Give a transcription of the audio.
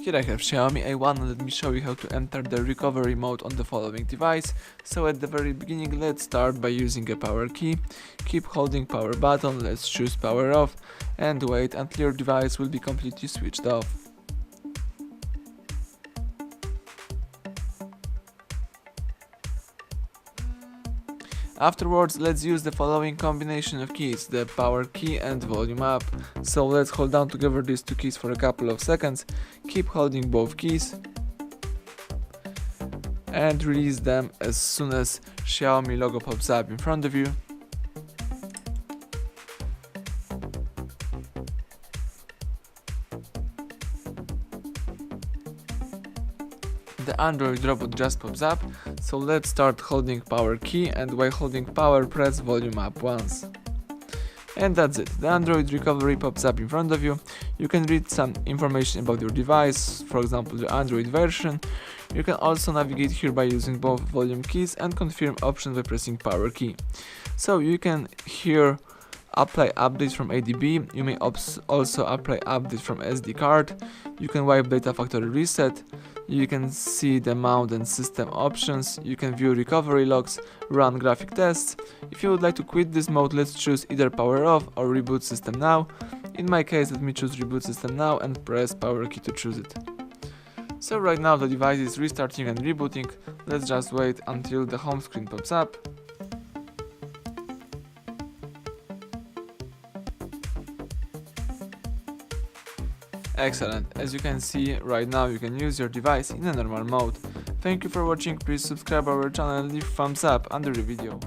Here I have XIAOMI A1 and let me show you how to enter the recovery mode on the following device. So at the very beginning, let's start by using a power key. Keep holding power button, let's choose power off and wait until your device will be completely switched off. Afterwards, let's use the following combination of keys, the power key and volume up. So let's hold down together these two keys for a couple of seconds, keep holding both keys and release them as soon as XIAOMI logo pops up in front of you. The Android robot just pops up, so let's start holding power key and while holding power press volume up once. And that's it, the Android recovery pops up in front of you. You can read some information about your device, for example the Android version. You can also navigate here by using both volume keys and confirm options by pressing power key. So you can here apply updates from ADB, you may also apply updates from SD card, you can wipe data factory reset, you can see the mount and system options, you can view recovery logs, run graphic tests. If you would like to quit this mode, let's choose either power off or reboot system now. In my case, let me choose reboot system now and press power key to choose it. So right now the device is restarting and rebooting, let's just wait until the home screen pops up. Excellent, as you can see right now you can use your device in a normal mode. Thank you for watching, please subscribe our channel and leave thumbs up under the video.